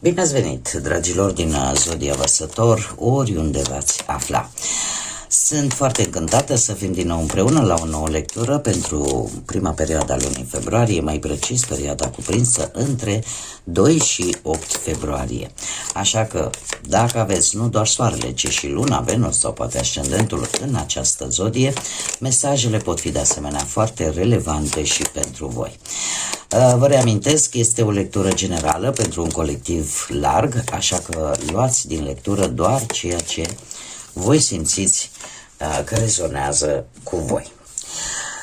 Bine ați venit, dragilor din Zodia Vărsător, oriunde v-ați afla. Sunt foarte încântată să fim din nou împreună la o nouă lectură pentru prima perioadă a lunii februarie, mai precis perioada cuprinsă între 2 și 8 februarie. Așa că, dacă aveți nu doar soarele, ci și luna, Venus sau poate ascendentul în această zodie, mesajele pot fi de asemenea foarte relevante și pentru voi. Vă reamintesc, este o lectură generală pentru un colectiv larg, așa că luați din lectură doar ceea ce voi simțiți că rezonează cu voi.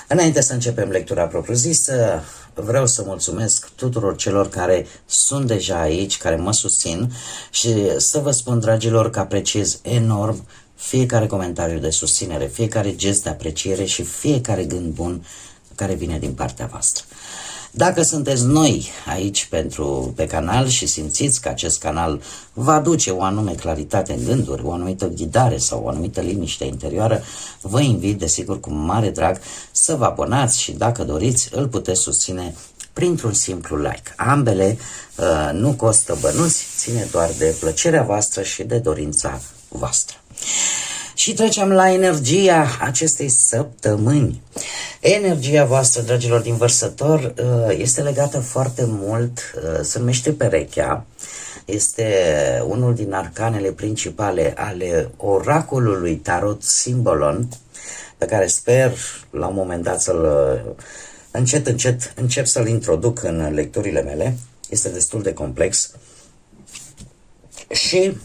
Înainte să începem lectura propriu-zisă, vreau să mulțumesc tuturor celor care sunt deja aici, care mă susțin și să vă spun, dragilor, că apreciez enorm fiecare comentariu de susținere, fiecare gest de apreciere și fiecare gând bun care vine din partea voastră. Dacă sunteți noi aici pe canal și simțiți că acest canal va aduce o anume claritate în gânduri, o anumită ghidare sau o anumită liniște interioară, vă invit, desigur, cu mare drag să vă abonați și, dacă doriți, îl puteți susține printr-un simplu like. Ambele nu costă bănuți, ține doar de plăcerea voastră și de dorința voastră. Și trecem la energia acestei săptămâni. Energia voastră, dragilor din Vărsător, este legată foarte mult, se numește Perechea. Este unul din arcanele principale ale oracolului Tarot Symbolon, pe care sper la un moment dat să-l încep să-l introduc în lecturile mele. Este destul de complex. Și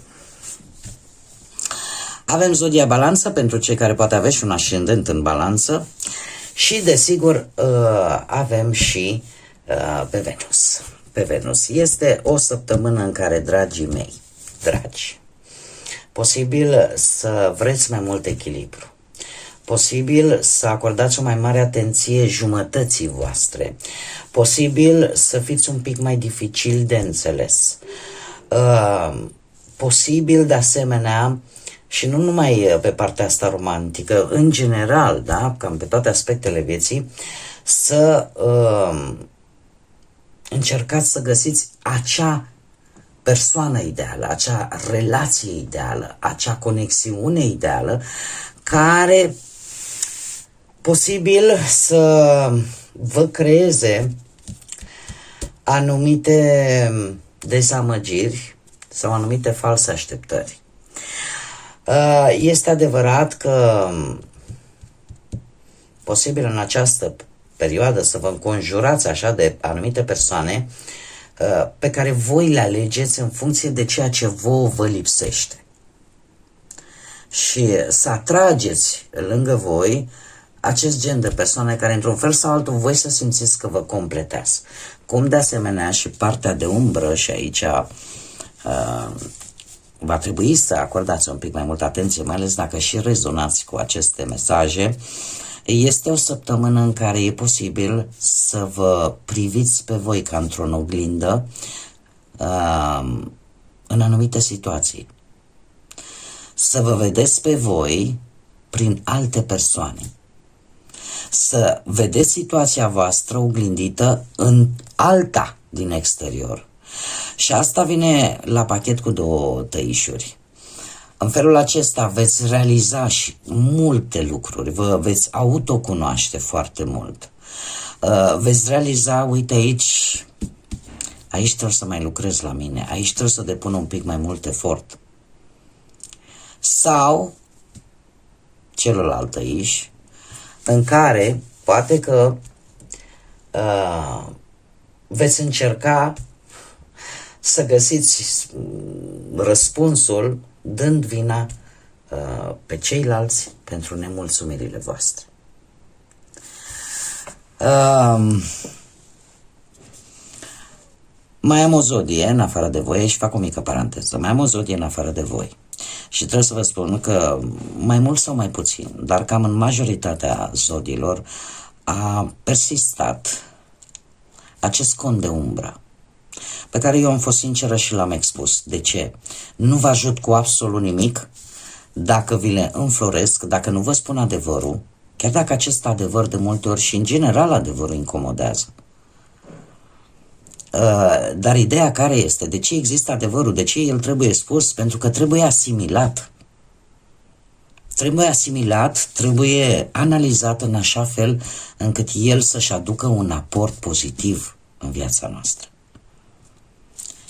avem zodia Balanță pentru cei care poate aveți un ascendent în Balanță și, desigur, avem și pe Venus. Pe Venus. Este o săptămână în care, dragii mei, posibil să vreți mai mult echilibru, posibil să acordați o mai mare atenție jumătății voastre, posibil să fiți un pic mai dificil de înțeles, posibil, de asemenea, și nu numai pe partea asta romantică, în general, da, cam pe toate aspectele vieții, să încercați să găsiți acea persoană ideală, acea relație ideală, acea conexiune ideală, care posibil să vă creeze anumite dezamăgiri sau anumite false așteptări. Este adevărat că posibil în această perioadă să vă înconjurați așa de anumite persoane pe care voi le alegeți în funcție de ceea ce vă lipsește. Și să atrageți lângă voi acest gen de persoane care, într-un fel sau altul, voi să simțiți că vă completează. Cum, de asemenea, și partea de umbră, și aici va trebui să acordați un pic mai multă atenție, mai ales dacă și rezonați cu aceste mesaje. Este o săptămână în care e posibil să vă priviți pe voi ca într-o oglindă în anumite situații. Să vă vedeți pe voi prin alte persoane. Să vedeți situația voastră oglindită în alta din exterior. Și asta vine la pachet cu două tăișuri. În felul acesta veți realiza și multe lucruri, vă veți autocunoaște foarte mult. Veți realiza, uite, aici trebuie să mai lucrez la mine, aici trebuie să depun un pic mai mult efort. Sau celălalt tăiș, în care poate că veți încerca să găsiți răspunsul dând vina pe ceilalți pentru nemulțumirile voastre. Mai am o zodie în afară de voi, și fac o mică paranteză, mai am o zodie în afară de voi. Și trebuie să vă spun că mai mult sau mai puțin, dar cam în majoritatea zodiilor a persistat acest cont de umbră, pe care eu am fost sinceră și l-am expus. De ce? Nu vă ajut cu absolut nimic dacă vi le înfloresc, dacă nu vă spun adevărul, chiar dacă acest adevăr de multe ori și în general adevărul incomodează. Dar ideea care este? De ce există adevărul? De ce el trebuie spus? Pentru că trebuie asimilat. Trebuie asimilat, trebuie analizat în așa fel încât el să-și aducă un aport pozitiv în viața noastră.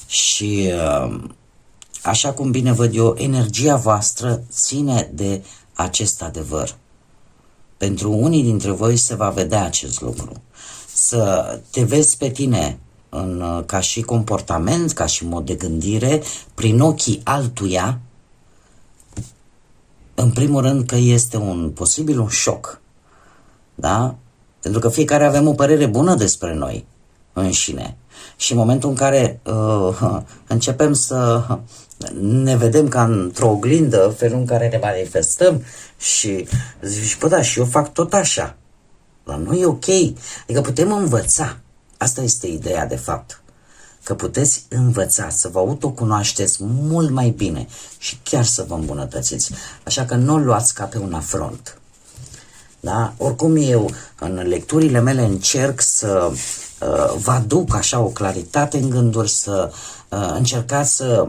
Și așa cum bine văd eu, energia voastră ține de acest adevăr. Pentru unii dintre voi se va vedea acest lucru. Să te vezi pe tine ca și comportament, ca și mod de gândire, prin ochii altuia, în primul rând că este un șoc. Da? Pentru că fiecare avem o părere bună despre noi înșine. Și în momentul în care începem să ne vedem ca într-o oglindă, felul în care ne manifestăm și zici, bă, da, și eu fac tot așa. Dar nu e ok. Adică putem învăța. Asta este ideea de fapt. Că puteți învăța, să vă autocunoașteți mult mai bine și chiar să vă îmbunătățiți. Așa că nu o luați ca pe un afront. Da? Oricum eu în lecturile mele încerc să vă aduc așa o claritate în gânduri, să încercați să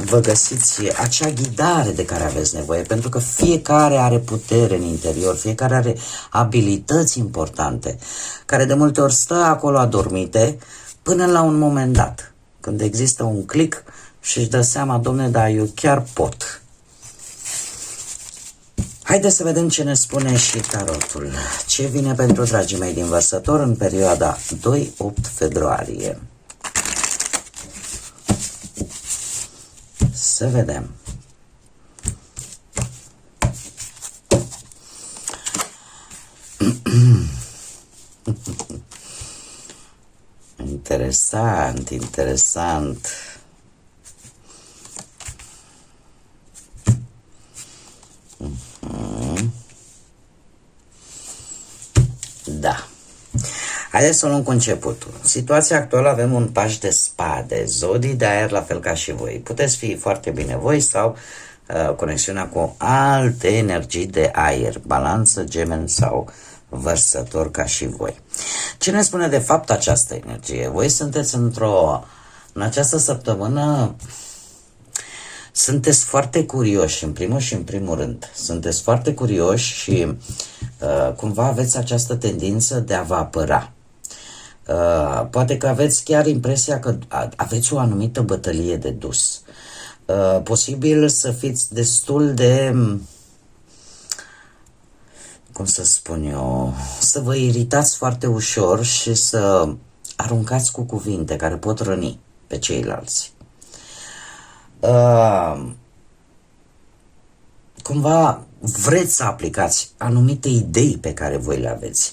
vă găsiți acea ghidare de care aveți nevoie, pentru că fiecare are putere în interior, fiecare are abilități importante, care de multe ori stă acolo adormite, până la un moment dat, când există un click și își dă seama, domne, da, eu chiar pot. Haideți să vedem ce ne spune și tarotul. Ce vine pentru dragii mei din Vărsător în perioada 2-8 februarie. Să vedem. Interesant, interesant. Da. Haideți să o luăm cu începutul. Situația actuală, avem un paș de spade, zodii de aer, la fel ca și voi. Puteți fi foarte bine voi sau conexiunea cu alte energii de aer, balanță, gemeni sau Vărsător ca și voi. Ce ne spune de fapt această energie? Voi sunteți în această săptămână, sunteți foarte curioși, în primul și în primul rând. Sunteți foarte curioși și cumva aveți această tendință de a vă apăra. Poate că aveți chiar impresia că aveți o anumită bătălie de dus. Posibil să fiți destul de, cum să spun eu, să vă iritați foarte ușor și să aruncați cu cuvinte care pot răni pe ceilalți. Cumva vreți să aplicați anumite idei pe care voi le aveți.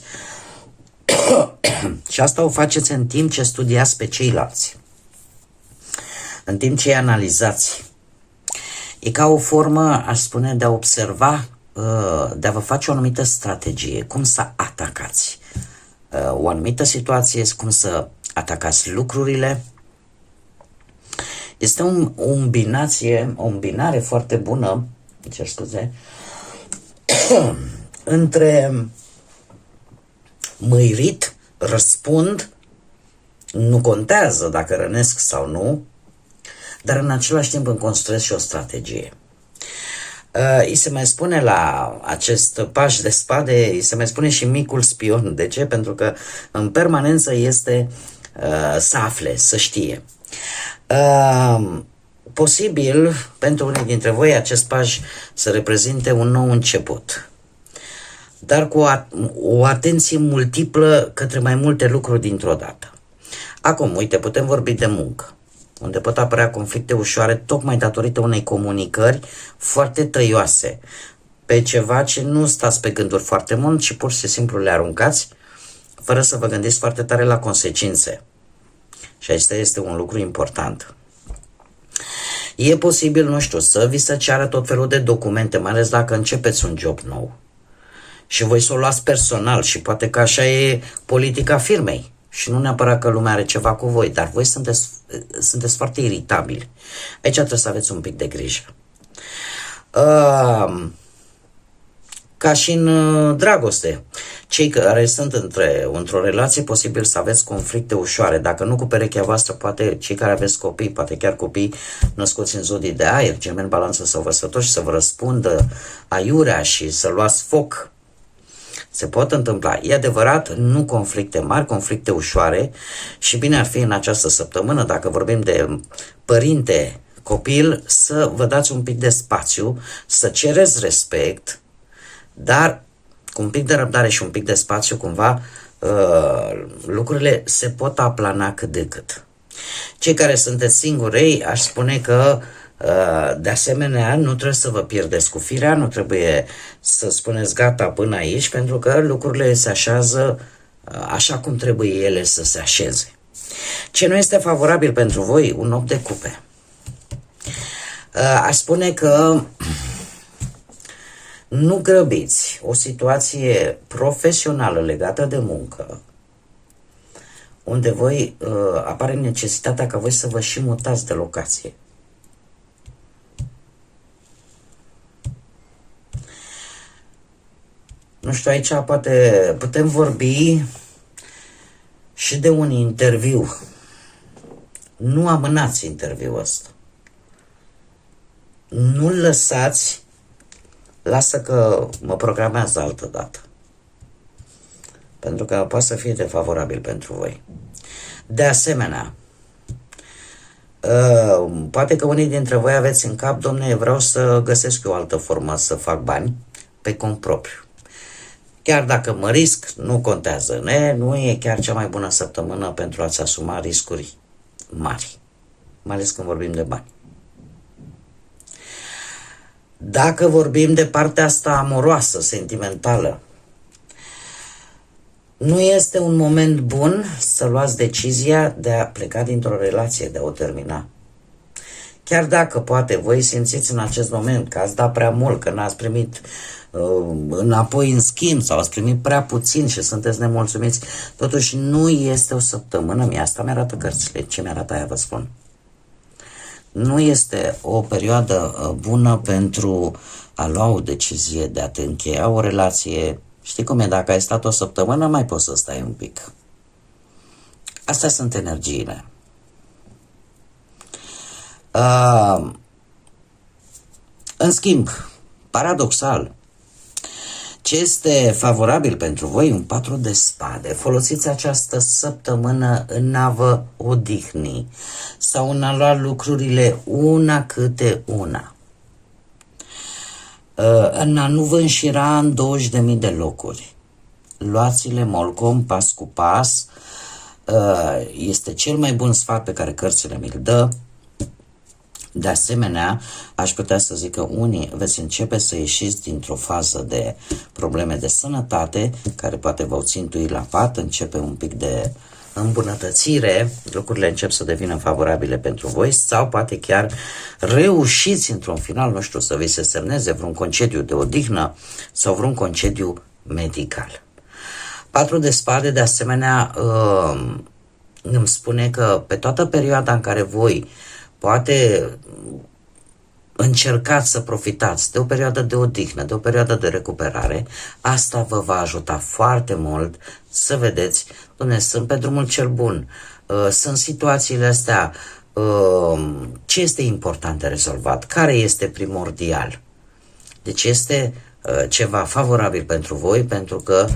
Și asta o faceți în timp ce studiați pe ceilalți, în timp ce îi analizați. E ca o formă, aș spune, de a observa, de a vă face o anumită strategie, cum să atacați o anumită situație, cum să atacați lucrurile. Este o îmbinare foarte bună, cer scuze, între mă irit, răspund, nu contează dacă rănesc sau nu, dar în același timp îmi construiesc și o strategie. Îi se mai spune la acest paș de spade, îi se mai spune și micul spion. De ce? Pentru că în permanență este să afle, să știe. Posibil, pentru unii dintre voi, acest paș să reprezinte un nou început, dar cu o atenție multiplă către mai multe lucruri dintr-o dată. Acum, uite, putem vorbi de muncă, unde pot apărea conflicte ușoare, tocmai datorită unei comunicări foarte tăioase, pe ceva ce nu stați pe gânduri foarte mult, ci pur și simplu le aruncați, fără să vă gândiți foarte tare la consecințe. Și acesta este un lucru important. E posibil, nu știu, să vi se ceară tot felul de documente, mai ales dacă începeți un job nou. Și voi să o luați personal și poate că așa e politica firmei. Și nu neapărat că lumea are ceva cu voi, dar voi sunteți foarte iritabili. Aici trebuie să aveți un pic de grijă. Ca și în dragoste. Cei care sunt într-o relație, posibil să aveți conflicte ușoare. Dacă nu cu perechea voastră, poate cei care aveți copii, poate chiar copii născuți în zodii de aer, Gemeni, Balanță sau Vărsător, și să vă răspundă aiurea și să luați foc. Se pot întâmpla. E adevărat, nu conflicte mari, conflicte ușoare, și bine ar fi în această săptămână, dacă vorbim de părinte, copil, să vă dați un pic de spațiu, să cereți respect, dar cu un pic de răbdare și un pic de spațiu, cumva, lucrurile se pot aplana cât de cât. Cei care sunteți singuri, aș spune că de asemenea, nu trebuie să vă pierdeți cu firea, nu trebuie să spuneți gata până aici, pentru că lucrurile se așează așa cum trebuie ele să se așeze. Ce nu este favorabil pentru voi? Un 8 de cupe. Aș spune că nu grăbiți o situație profesională legată de muncă, unde voi apare necesitatea ca voi să vă și mutați de locație. Nu știu, aici poate putem vorbi și de un interviu. Nu amânați interviul ăsta. Nu-l lăsați, lasă că mă programează altă dată. Pentru că poate să fie defavorabil pentru voi. De asemenea, poate că unii dintre voi aveți în cap, domne, vreau să găsesc o altă formă să fac bani pe cont propriu. Chiar dacă mă risc, nu contează. Nu e chiar cea mai bună săptămână pentru a-ți asuma riscuri mari, mai ales când vorbim de bani. Dacă vorbim de partea asta amoroasă, sentimentală, nu este un moment bun să luați decizia de a pleca dintr-o relație, de a o termina. Chiar dacă poate voi simțiți în acest moment că ați dat prea mult, că n-ați primit înapoi în schimb sau ați primit prea puțin și sunteți nemulțumiți, totuși nu este o săptămână, asta mi-arată cărțile, ce mi-arată aia vă spun. Nu este o perioadă bună pentru a lua o decizie de a te încheia o relație. Știi cum e, dacă ai stat o săptămână, mai poți să stai un pic. Astea sunt energiile. În schimb, paradoxal, ce este favorabil pentru voi? Un 4 de spade. Folosiți această săptămână în a vă odihni sau în a lua lucrurile una câte una. În a nu vă înșira în 20.000 de locuri. Luați-le molcom, pas cu pas. Este cel mai bun sfat pe care cărțile mi-l dă. De asemenea, aș putea să zic că unii veți începe să ieșiți dintr-o fază de probleme de sănătate, care poate vă țintui la pat, începe un pic de îmbunătățire, lucrurile încep să devină favorabile pentru voi, sau poate chiar reușiți într-un final, nu știu, să vi se semneze vreun concediu de odihnă sau vreun concediu medical. 4 de spade, de asemenea, îmi spune că pe toată perioada în care voi poate încercați să profitați de o perioadă de odihnă, de o perioadă de recuperare, asta vă va ajuta foarte mult să vedeți, Doamne, sunt pe drumul cel bun, sunt situațiile astea, ce este important de rezolvat, care este primordial. Deci este ceva favorabil pentru voi, pentru că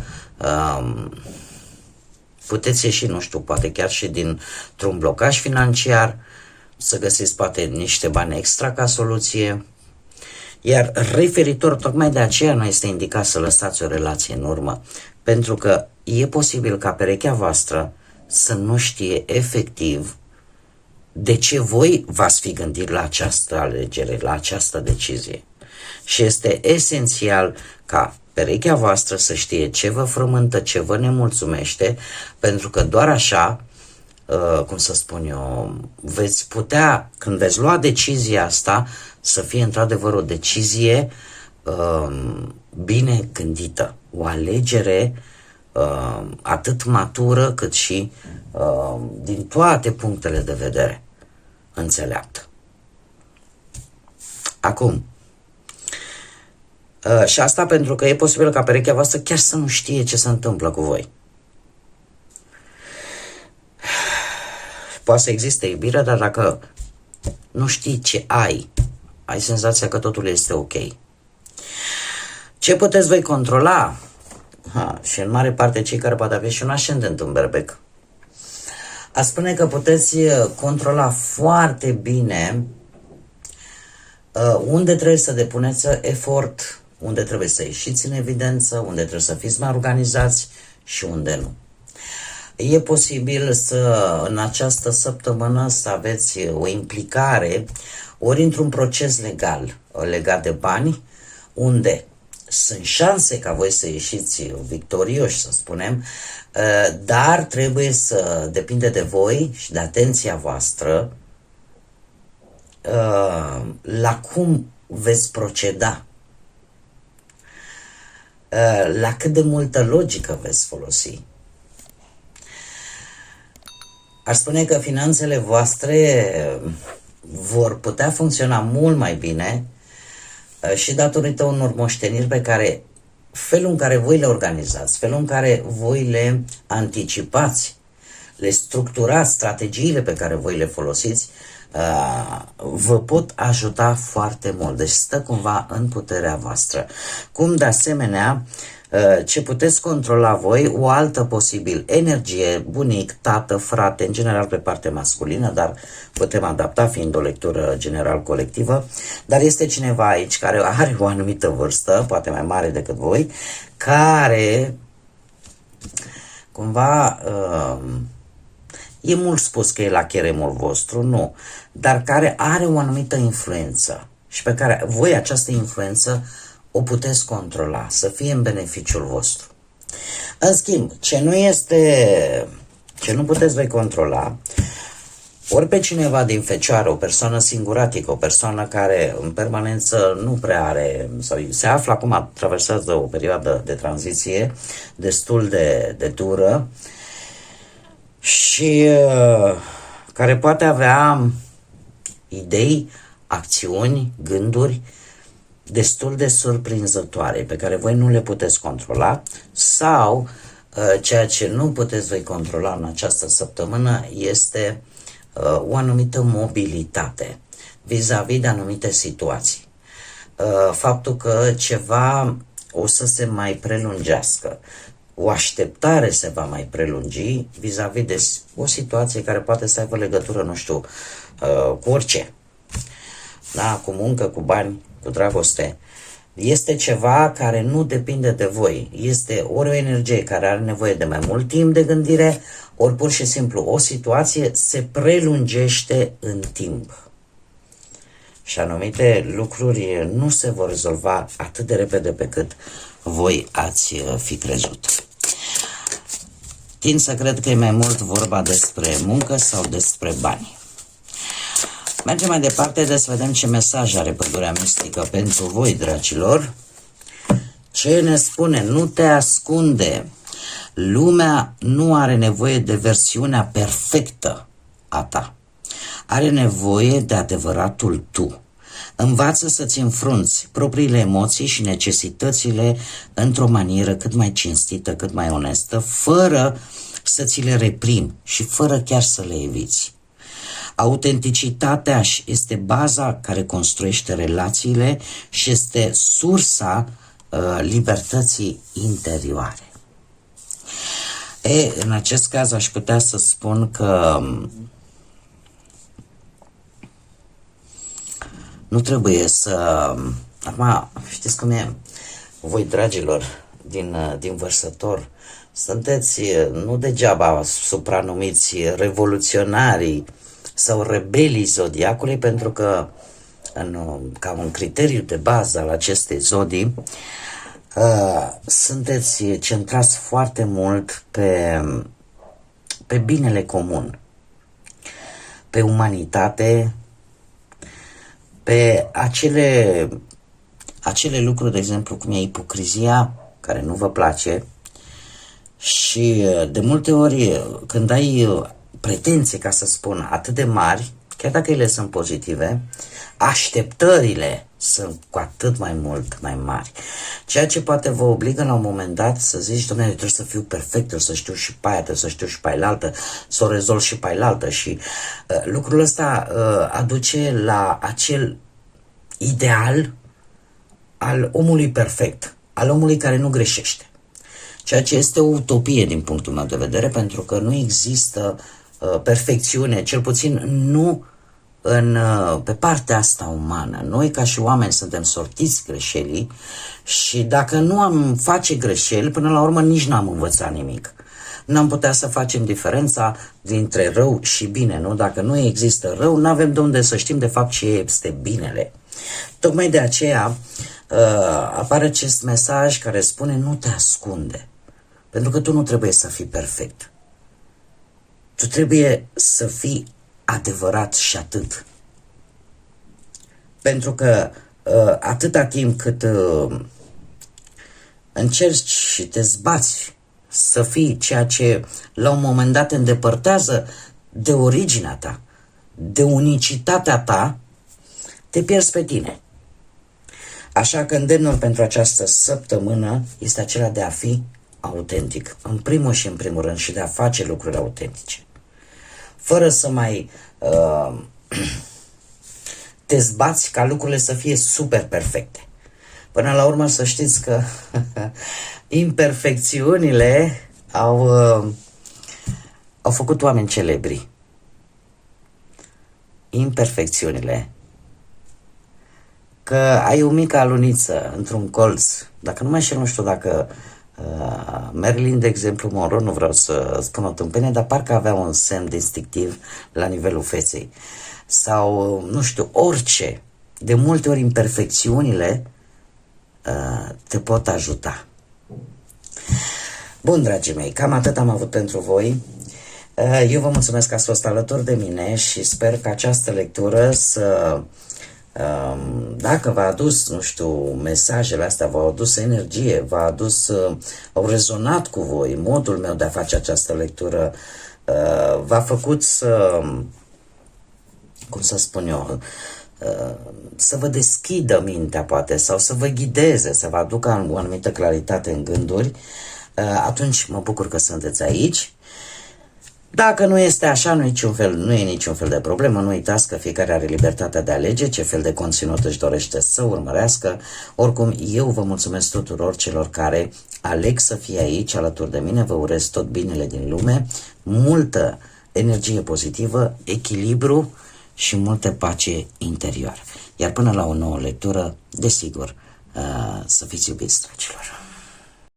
puteți ieși, nu știu, poate chiar și dintr-un blocaj financiar, să găsiți poate niște bani extra ca soluție. Iar referitor, tocmai de aceea nu este indicat să lăsați o relație în urmă, pentru că e posibil ca perechea voastră să nu știe efectiv de ce voi v-ați fi gândit la această alegere, la această decizie. Și este esențial ca perechea voastră să știe ce vă frământă, ce vă nemulțumește, pentru că doar așa, cum să spun eu, veți putea, când veți lua decizia asta, să fie într-adevăr o decizie bine gândită, o alegere atât matură cât și din toate punctele de vedere înțeleaptă. Acum, Și asta pentru că e posibil ca perechea voastră chiar să nu știe ce se întâmplă cu voi. Poate să existe iubire, dar dacă nu știi ce ai senzația că totul este ok. Ce puteți voi controla? Și în mare parte cei care poate avea și un ascendent în berbec. A spune că puteți controla foarte bine unde trebuie să depuneți efort, unde trebuie să ieșiți în evidență, unde trebuie să fiți mai organizați și unde nu. E posibil în această săptămână să aveți o implicare ori într-un proces legal legat de bani, unde sunt șanse ca voi să ieșiți victorioși, să spunem, dar trebuie să depinde de voi și de atenția voastră la cum veți proceda, la cât de multă logică veți folosi. Aș spune că finanțele voastre vor putea funcționa mult mai bine și datorită unor moșteniri pe care, felul în care voi le organizați, felul în care voi le anticipați, le structurați, strategiile pe care voi le folosiți, vă pot ajuta foarte mult. Deci stă cumva în puterea voastră. Cum de asemenea, ce puteți controla voi, o altă posibil energie, bunic, tată, frate, în general pe partea masculină, dar putem adapta fiind o lectură general colectivă, dar este cineva aici care are o anumită vârstă, poate mai mare decât voi, care cumva e mult spus că e la cheremul vostru, nu, dar care are o anumită influență și pe care voi această influență o puteți controla, să fie în beneficiul vostru. În schimb, ce nu puteți voi controla, ori pe cineva din fecioară, o persoană singuratică, o persoană care în permanență nu prea are, sau se află acum, traversează o perioadă de tranziție destul de dură și care poate avea idei, acțiuni, gânduri destul de surprinzătoare, pe care voi nu le puteți controla, sau ceea ce nu puteți voi controla în această săptămână este o anumită mobilitate vis-a-vis de anumite situații. Faptul că ceva o să se mai prelungească, o așteptare se va mai prelungi vis-a-vis de o situație care poate să aibă legătură, nu știu, cu orice. Da, cu muncă, cu bani, cu dragoste. Este ceva care nu depinde de voi. Este ori o energie care are nevoie de mai mult timp de gândire, ori pur și simplu o situație se prelungește în timp. Și anumite lucruri nu se vor rezolva atât de repede pe cât voi ați fi crezut. Tind să cred că e mai mult vorba despre muncă sau despre bani. Mergem mai departe, să vedem ce mesaj are pădurea mistică pentru voi, dragilor. Ce ne spune? Nu te ascunde. Lumea nu are nevoie de versiunea perfectă a ta. Are nevoie de adevăratul tu. Învață să-ți înfrunți propriile emoții și necesitățile într-o manieră cât mai cinstită, cât mai onestă, fără să ți le reprimi și fără chiar să le eviți. Autenticitatea este baza care construiește relațiile și este sursa libertății interioare. În acest caz aș putea să spun că nu trebuie să... Acum, știți cum e? Voi, dragilor, din Vărsător, sunteți nu degeaba supranumiți revoluționarii sau rebelii zodiacului, pentru că ca un criteriu de bază al acestei zodii sunteți centrați foarte mult pe binele comun, pe umanitate, pe acele lucruri, de exemplu, cum e ipocrizia, care nu vă place, și de multe ori când ai pretenții, ca să spun, atât de mari, chiar dacă ele sunt pozitive, așteptările sunt cu atât mai mult mai mari. Ceea ce poate vă obligă la un moment dat să zici, dom'le, trebuie să fiu perfect, trebuie să știu și pe aia, trebuie să știu și pe ailaltă, să o rezolv și pe ailaltă. Și lucrul ăsta aduce la acel ideal al omului perfect, al omului care nu greșește. Ceea ce este o utopie din punctul meu de vedere, pentru că nu există perfecțiune, cel puțin nu pe partea asta umană. Noi ca și oameni suntem sortiți greșelii și dacă nu am face greșeli, până la urmă nici n-am învățat nimic. N-am putea să facem diferența dintre rău și bine, nu? Dacă nu există rău, n-avem de unde să știm de fapt ce este binele. Tocmai de aceea apare acest mesaj care spune nu te ascunde, pentru că tu nu trebuie să fii perfect. Tu trebuie să fii adevărat și atât. Pentru că atâta timp cât încerci și te zbați să fii ceea ce la un moment dat te îndepărtează de originea ta, de unicitatea ta, te pierzi pe tine. Așa că îndemnul pentru această săptămână este acela de a fi autentic, în primul și în primul rând, și de a face lucruri autentice. Fără să mai te zbați ca lucrurile să fie super perfecte. Până la urmă să știți că imperfecțiunile au făcut oameni celebri. Imperfecțiunile. Că ai o mică aluniță într-un colț. Dacă nu mai știu, nu știu dacă Marilyn, de exemplu, Monroe, nu vreau să spun o tâmpenie, dar parcă avea un semn distinctiv la nivelul feței. Sau, nu știu, orice. De multe ori imperfecțiunile te pot ajuta. Bun, dragii mei, cam atât am avut pentru voi. Eu vă mulțumesc că ați fost alături de mine și sper că această lectură să... dacă v-a adus, nu știu, mesajele astea, v-au adus energie, v-a adus, au rezonat cu voi, modul meu de a face această lectură v-a făcut să, cum să spun eu, să vă deschidă mintea poate, sau să vă ghideze, să vă aducă o anumită claritate în gânduri, atunci mă bucur că sunteți aici. Dacă nu este așa, nu e niciun fel de problemă. Nu uitați că fiecare are libertatea de a alege ce fel de conținut își dorește să urmărească. Oricum, eu vă mulțumesc tuturor celor care aleg să fie aici alături de mine. Vă urez tot binele din lume, multă energie pozitivă, echilibru și multă pace interioară. Iar până la o nouă lectură, desigur, să fiți iubiți, dragilor.